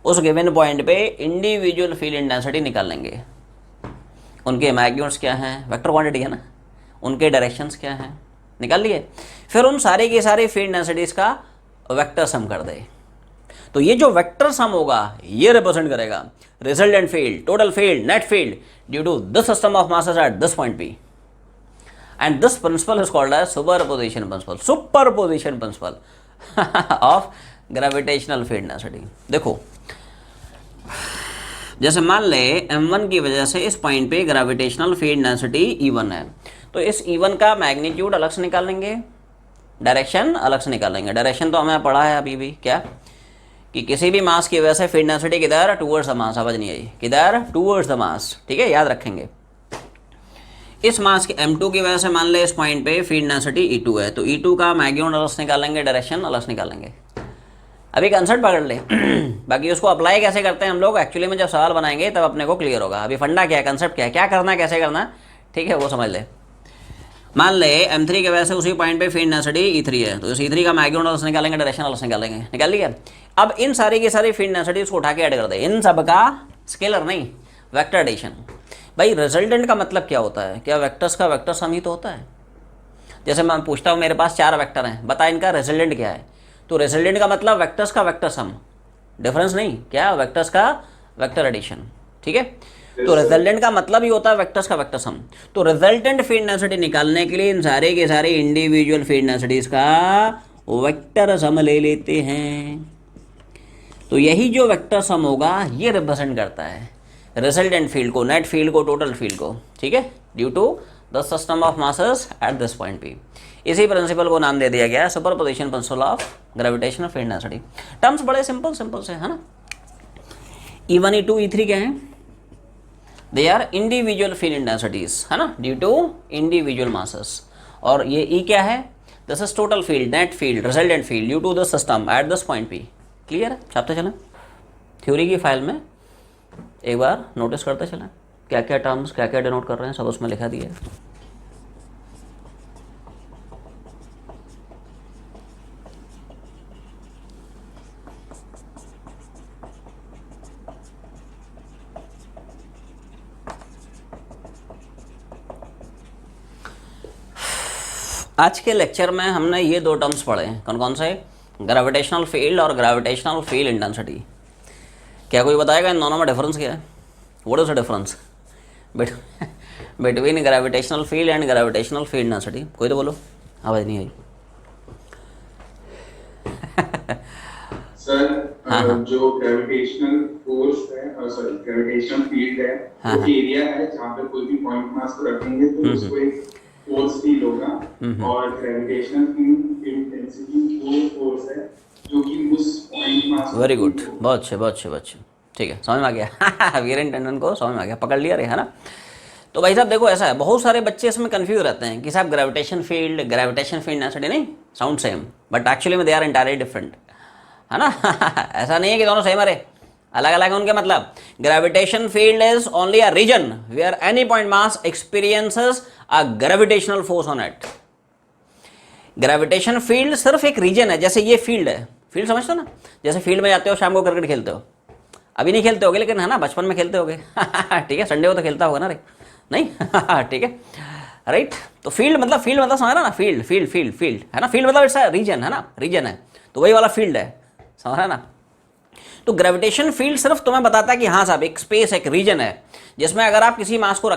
Speaker 1: उस गिवन पॉइंट पे इंडिविजुअल फील्ड इंटेंसिटी निकाल लेंगे। उनके मैग्नीट्यूड्स क्या हैं, वेक्टर क्वांटिटी है ना, उनके डायरेक्शंस क्या हैं, निकाल लिए। फिर उन सारे के सारे फील्ड डेंसिटीज का वेक्टर सम कर दे। तो ये जो वेक्टर सम होगा ये रिप्रेजेंट करेगा resultant field, total field, net field due to this system of masses at this point P। And this principle is called as superposition principle, superposition principle of gravitational field density. देखो जैसे मान ले m1 की वजह से इस point पे gravitational field density E1 है, तो इस E1 का मैग्नीट्यूड अलग से निकाल लेंगे, डायरेक्शन अलग से निकाल लेंगे। डायरेक्शन तो हमें पढ़ा है अभी भी, क्या कि किसी भी मास की वजह से फील्ड डेंसिटी किधर, टूवर्ड्स द मास। आवाज नहीं आई, किधर, टूवर्ड्स द मास, ठीक है, याद रखेंगे। इस मास के m2 की वजह से मान ले इस पॉइंट पे फील्ड डेंसिटी E2 है, तो E2 का मैग्नीट्यूड अलग से निकालेंगे, डायरेक्शन अलग से निकालेंगे। अभी कंसेप्ट पकड़ ले बाकी उसको अप्लाई कैसे करते हैं हम लोग एक्चुअली में जब सवाल बनाएंगे तब अपने को क्लियर होगा। अभी फंडा क्या है, कंसेप्ट क्या है, क्या करना है, कैसे करना है, ठीक है, वो समझ ले। मान ले m3 की वजह से उसी पॉइंट पे फील्ड डेंसिटी E3 है, तो इस E3 का मैग्नीट्यूड अलग से निकालेंगे, डायरेक्शन अलग से निकालेंगे, निकाल लिया। अब इन सारी की सारी फील्ड डेंसिटी को उठा के ऐड कर दे, इन सब का स्केलर नहीं, वेक्टर एडिशन। भाई रिजल्टेंट का मतलब क्या होता है? क्या वेक्टर्स का वेक्टर सम ही तो होता है। जैसे मैं पूछता हूँ मेरे पास 4 वेक्टर हैं, बता इनका रिजल्टेंट क्या है, तो रिजल्टेंट का मतलब वेक्टर्स का वेक्टर सम, डिफरेंस नहीं, क्या वेक्टर्स का वेक्टर एडिशन, ठीक है। तो रिजल्टेंट का मतलब ही होता है वेक्टर्स का वेक्टर सम। तो रिजल्टेंट फील्ड डेंसिटी निकालने के लिए इन सारे के सारे इंडिविजुअल फील्ड डेंसिटीज का वेक्टर सम ले लेते हैं। तो यही जो वेक्टर सम होगा ये रिप्रेजेंट करता है रिजल्टेंट फील्ड को, नेट फील्ड को, टोटल फील्ड को, ठीक है, due to the system of masses at this point P। इसी प्रिंसिपल को नाम दे दिया गया superposition principle of gravitational field density. Terms बड़े सिंपल से है ना। E1, E2, E3 क्या है? They are individual field densities, है ना, ड्यू टू इंडिविजुअल मासेस। और ये E क्या है? This is total field, net field, resultant field due to the system at this point P। Clear है? छापते चलें, थ्योरी की फाइल में एक बार नोटिस करते चलें, क्या क्या टर्म्स क्या क्या डिनोट कर रहे हैं, सब उसमें लिखा दिया है। आज के लेक्चर में हमने ये 2 टर्म्स पढ़े हैं, कौन कौन से? ग्रेविटेशनल फील्ड और ग्रेविटेशनल फील्ड इंटेंसिटी। क्या कोई बताएगा इन दोनों में डिफरेंस क्या है? What is the difference between gravitational field and gravitational field density? कोई तो बोलो, आवाज़ नहीं आई
Speaker 3: सर
Speaker 1: हाँ हाँ
Speaker 3: जो ग्रेविटेशनल फोर्स है, सॉरी ग्रेविटेशनल फील्ड है,
Speaker 1: हाँ
Speaker 3: वो
Speaker 1: हाँ
Speaker 3: एरिया है जहाँ पे कोई भी पॉइंट मास को रखेंगे तो उसको एक फोर्स फील होगा, और ग्रेविटेशनल फील्ड इंटेंसिटी वो फोर्स है जो कि उस पॉइंट मास को
Speaker 1: वेरी
Speaker 3: फील
Speaker 1: गुड,
Speaker 3: होगा।
Speaker 1: बहुत अच्छे बहुत अच्छे बहुत अच्छे। ठीक है, समझ में आ गया। वीरेन टंडन को समझ में आ गया, पकड़ लिया रे, है ना। तो भाई साहब देखो, ऐसा है, बहुत सारे बच्चे इसमें कंफ्यूज रहते हैं कि साहब ग्रेविटेशन फील्ड नेसेसिटी नहीं, साउंड सेम, बट एक्चुअली में दे आर इंटायरली डिफरेंट, है ना। ऐसा नहीं है कि दोनों सेम है रे, अलग अलग है उनके मतलब। Gravitation field is only a region where any point mass experiences a gravitational force on it. Gravitation field सिर्फ एक रीजन है, जैसे ये फील्ड है, फील्ड समझते हो ना, जैसे फील्ड में जाते हो शाम को क्रिकेट खेलते हो, अभी नहीं खेलते होगे लेकिन है ना, बचपन में खेलते होगे। ठीक है, संडे को तो खेलता होगा ना रे, नहीं। ठीक है, राइट। तो फील्ड मतलब समझ रहा ना, फील्ड फील्ड फील्ड फील्ड है ना, फील्ड मतलब इट्स रीजन, है ना, रीजन है, तो वही वाला फील्ड है, समझ रहा ना। तो ग्रेविटेशन फील्ड सिर्फ तुम्हें बताता है कि हाँ साहब, एक स्पेस, एक रीजन है जिसमें अगर आप किसी मास को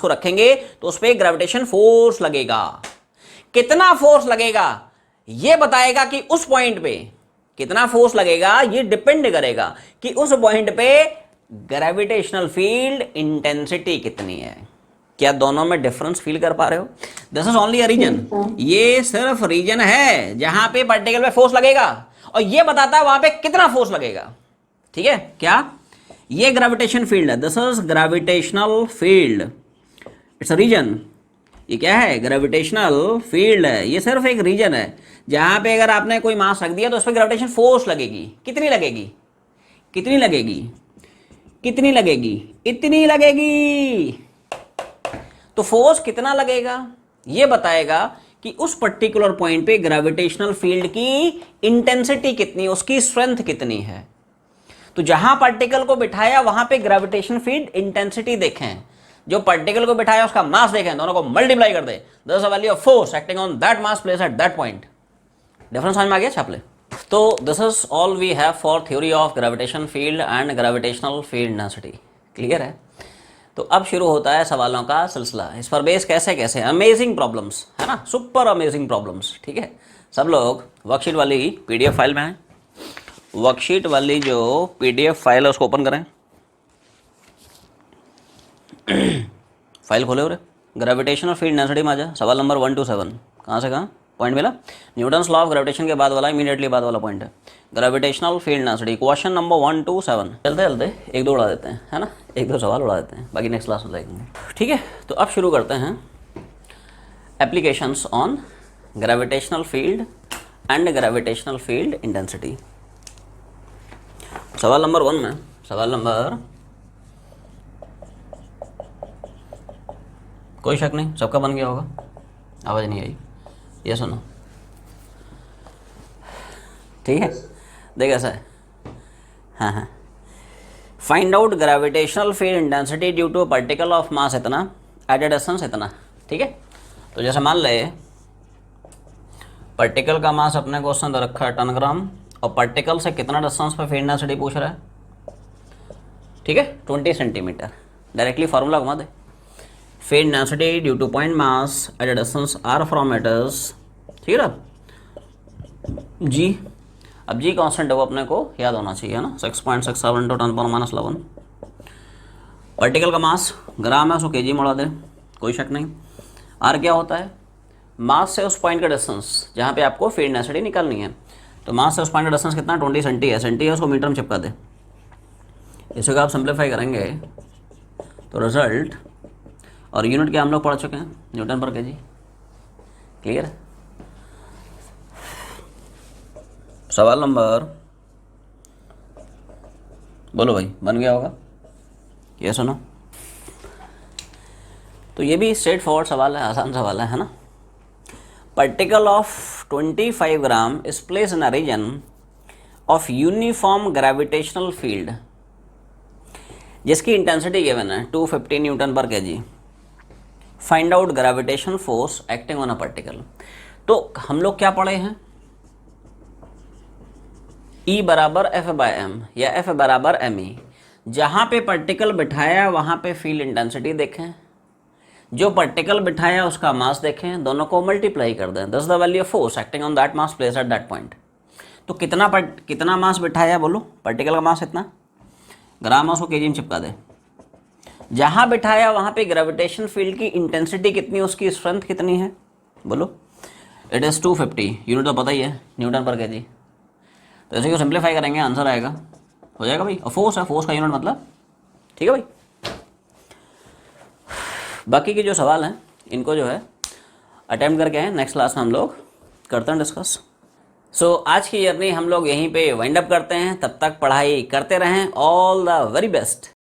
Speaker 1: रखेंगे, तो उस पर ग्रेविटेशन फोर्स लगेगा। कितना फोर्स लगेगा ये बताएगा कि उस पॉइंट पे कितना फोर्स लगेगा, ये डिपेंड करेगा कि उस पॉइंट पे ग्रेविटेशनल फील्ड इंटेंसिटी कितनी है। क्या दोनों में डिफरेंस फील कर पा रहे हो? This is only a region,
Speaker 2: Yes, sir.
Speaker 1: ये सिर्फ रीजन है जहां पे पार्टिकल पे फोर्स लगेगा, और ये बताता है वहां पे कितना फोर्स लगेगा। ठीक है, क्या ये ग्रेविटेशन फील्ड है, this is gravitational field, it's a region. ये क्या है? ग्रेविटेशनल फील्ड है, ये सिर्फ एक रीजन है जहां पे अगर आपने कोई मास रख दिया तो उस पर ग्रेविटेशन फोर्स लगेगी। कितनी लगेगी? कितनी लगेगी? कितनी लगेगी? इतनी लगेगी। तो फोर्स कितना लगेगा ये बताएगा कि उस पर्टिकुलर पॉइंट पे ग्रेविटेशनल फील्ड की इंटेंसिटी कितनी, उसकी स्ट्रेंथ कितनी है। तो जहां पार्टिकल को बिठाया वहां पे ग्रेविटेशन फील्ड इंटेंसिटी देखें, जो पार्टिकल को बिठाया उसका मास देखें, दोनों को मल्टीप्लाई कर दे, that's the value of force acting on that mass place at that point. Difference समझ में आ गया छापले? तो this is all we have for theory of gravitation field and gravitational field intensity. Clear है? तो अब शुरू होता है सवालों का सिलसिला। इस पर बेस कैसे कैसे अमेजिंग प्रॉब्लम्स, है ना, सुपर अमेजिंग प्रॉब्लम्स। ठीक है, सब लोग वर्कशीट वाली पीडीएफ फाइल में हैं, वर्कशीट वाली जो पीडीएफ फाइल है उसको ओपन करें। फाइल खोले हो रे, ग्रेविटेशनल फील्ड इंटेंसिटी में आ जा, सवाल नंबर 1 to 7। कहाँ से कहाँ पॉइंट मिला? न्यूटन्स लॉ ऑफ ग्रेविटेशन के बाद वाला, इमीडिएटली बाद वाला पॉइंट है gravitational field intensity, question number 1 to 7। चलते चलते एक दो उड़ा देते हैं, है ना, एक दो सवाल उड़ा देते हैं, बाकी नेक्स्ट क्लास में देखेंगे। ठीक है, तो अब शुरू करते हैं applications on gravitational field and gravitational field intensity. सवाल नंबर 1 में, सवाल नंबर, कोई शक नहीं, सबका बन गया होगा, आवाज़ नहीं आई, ये सुनो। ठीक है, देख ऐसा है, हाँ हाँ, find out gravitational field intensity due to particle of mass इतना एट ए डिस्टेंस इतना। ठीक है, तो जैसे मान ले पार्टिकल का मास अपने क्वेश्चन दे रखा है 10 ग्राम, और पार्टिकल से कितना डिस्टेंस पे फील्ड इंटेंसिटी पूछ रहा है। ठीक है, 20 सेंटीमीटर। डायरेक्टली फार्मूला घुमा दे, field intensity due to point mass at a distance R from it is, ठीक है ना, जी। अब जी कांस्टेंट है वो अपने को याद होना चाहिए, है ना, 6.67 × 10⁻11। पार्टिकल का मास ग्राम है, उसको केजी में उड़ा दे, कोई शक नहीं। आर क्या होता है? मास से उस पॉइंट का डिस्टेंस जहाँ पे आपको फील्ड इंटेंसिटी निकालनी है। तो मास से उस पॉइंट का डिस्टेंस कितना? 20 सेंटी है, सेंटी है, उसको मीटर में चिपका दे। इसे आप सिंप्लीफाई करेंगे तो रिजल्ट, और यूनिट क्या हम लोग पढ़ चुके हैं, न्यूटन पर केजी। क्लियर है? सवाल नंबर, बोलो भाई, बन गया होगा, ये सुनो। तो ये भी स्ट्रेट फॉरवर्ड सवाल है, आसान सवाल है ना। Particle of 25 gram is place in a region of uniform gravitational field जिसकी इंटेंसिटी गिवन है 250 newton per KG. Find out gravitation force acting on a particle. तो हम लोग क्या पढ़े हैं? E बराबर F/m या F बराबर me। जहाँ पे पार्टिकल बिठाया वहाँ पे फील्ड इंटेंसिटी देखें, जो पार्टिकल बिठाया उसका मास देखें, दोनों को मल्टीप्लाई कर दें, that's the value of force acting on that mass place at that point. तो कितना मास बिठाया बोलो, पार्टिकल का मास इतना, ग्राम मास को केजी में चिपका दे। जहाँ बिठाया वहाँ पे ग्रेविटेशन फील्ड की इंटेंसिटी कितनी, उसकी स्ट्रेंथ कितनी है बोलो, इट इज़ 250, यूनिट तो पता ही है, न्यूटन पर केजी। तो ऐसे को सिंप्लीफाई करेंगे आंसर आएगा, हो जाएगा भाई। और फोर्स है, फोर्स का यूनिट मतलब, ठीक है भाई। बाकी के जो सवाल हैं इनको जो है अटेम्प्ट करके हैं, नेक्स्ट क्लास में हम लोग करते हैं डिस्कस। सो आज की जर्नी हम लोग यहीं पे वाइंड अप करते हैं, तब तक पढ़ाई करते रहें। All the very best.